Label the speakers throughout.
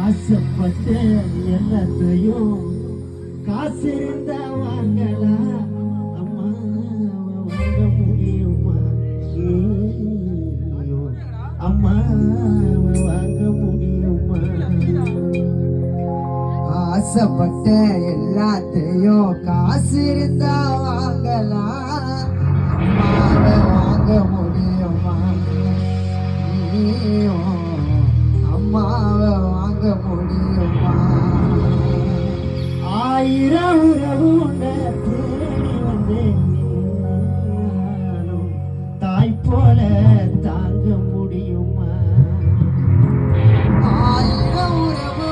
Speaker 1: ஆசைப்பட்ட எல்லாத்தையும் காசு இருந்தா வாங்கலாம். அம்மா வாங்க முடியுமா? அம்மா வாங்க முடியுமா?
Speaker 2: ஆசைப்பட்ட எல்லாத்தையும் காசு இருந்தா வாங்கலாம். அம்மாவை வாங்க முடியுமா? அம்மாவை வாங்க முடியுமா?
Speaker 1: ஆயிரம் உறவு தேடி வந்தேன், தாய் போல தாங்க முடியுமா?
Speaker 2: ஆயிரம் உறவு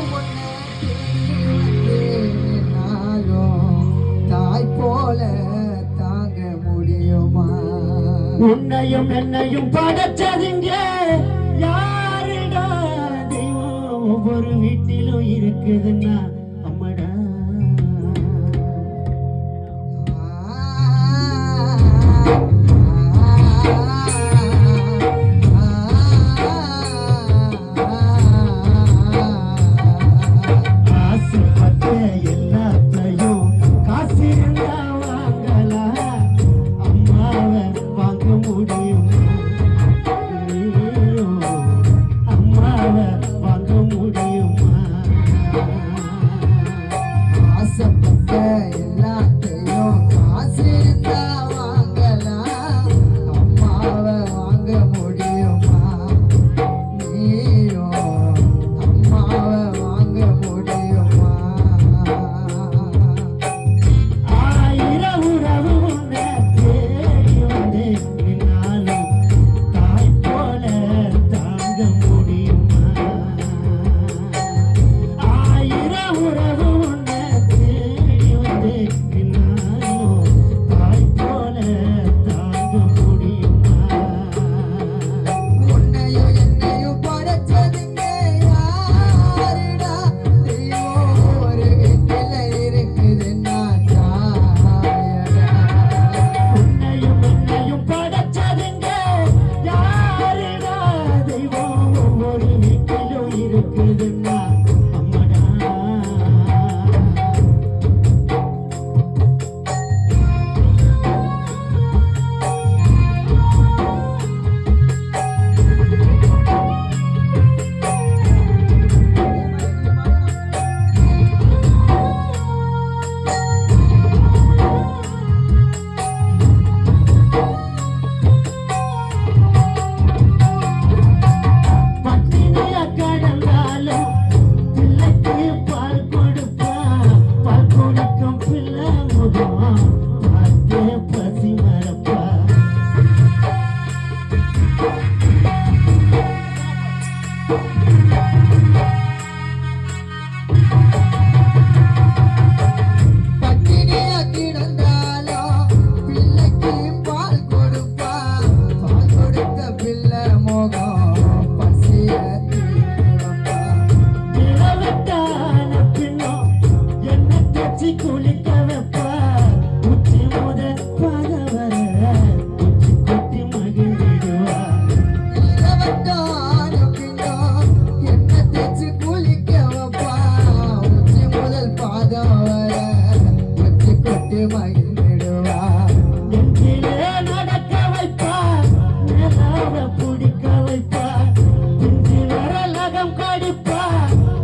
Speaker 2: தாய் போல தாங்க முடியுமா?
Speaker 1: உன்னையும் என்னையும் படைச்சதுங்க யாருடா? தெய்வம் ஒவ்வொரு வீட்டிலும் இருக்குதுன்னா அம்மடா. ஆசைப்பட்ட எல்லாத்தையும் காசு இருந்தா வாங்கலாம். அம்மாவை வாங்க முடியுமா? அம்மாவை வாங்க முடியுமா?
Speaker 2: ஆசைப்பட்ட எல்லாத்தையும் காசு இருந்தா வாங்கலாம். அம்மாவை வாங்க முடியுமா? நீயோ அம்மாவை வாங்க முடியுமா?
Speaker 1: ஆயிரம் உறவு உன்னை தேடி வந்து நின்னாலும் தாய் போல தாங்க முடியுமா? ஆயிரம் உறவு உன்னை தேடி வந்து நின்னாலும் தாய் போல தாங்க முடியுமா?
Speaker 2: உன்னையும் என்னையும் படைச்சதுங்க யாருடா? தெய்வம் ஒரு வீட்டில இருக்குதுன்னா தாயடா.
Speaker 1: உன்னையும் என்னையும் படைச்சதுங்க யாருடா? தெய்வம் ஒவ்வொரு வீட்டிலும் இருக்குதுன்னா அம்மடா. பட்டினியா கடந்தாலும் பிள்ளைக்கு பால் கொடுப்பா. பால் கொடுக்கும் பிள்ளை முகம் பார்த்தே பசி மறப்பா.
Speaker 2: பட்டினியா கிடந்தாலும் பிள்ளைக்கு பால் கொடுப்பா. பால் கொடுத்த பிள்ளை மோகம் பசிய தீர்ப்பா.
Speaker 1: இளவட்டான பின்னும் என்ன தச்சு குளிக்க வைப்பா. உச்சி முதல் பாத வர உச்சி கொட்டி மகிழ்ந்திடுவா.
Speaker 2: இளவட்டான பின்னும் என்ன தேய்ச்சு குளிக்க வைப்பா. உச்சி முதல் பாதம் வர உச்சி கொட்டி மகிழ்ந்திடுவா.
Speaker 1: நெஞ்சிலே நடக்க வைப்பா, நிலாவை பிடிக்க வைப்பா. பிஞ்சு வரலகம் கடிப்பா,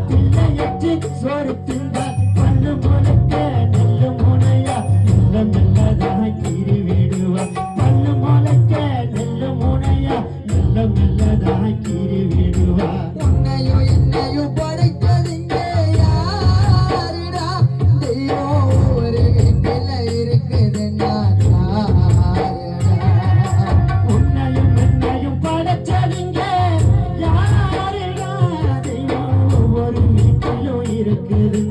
Speaker 1: பிள்ளையச்சு சோறு தின்பா. பல்லு முளைக்க நெல்லு முனையா மெல்ல மெல்லதாக கீறி விடுவா. பல்லு முளைக்க நெல்லு முனையா மெல்ல மெல்லதாக கீறி விடுவா.
Speaker 2: உன்னையும் என்னையும் படைத்ததுங்க யாருடா? தெய்வம் ஒரு வீட்டில இருக்குதுன்னா தாயடா.
Speaker 1: உன்னையும் என்னையும் படைச்சதுங்க யாருடா? தெய்வம் ஒவ்வொரு வீட்டிலும் இருக்குது.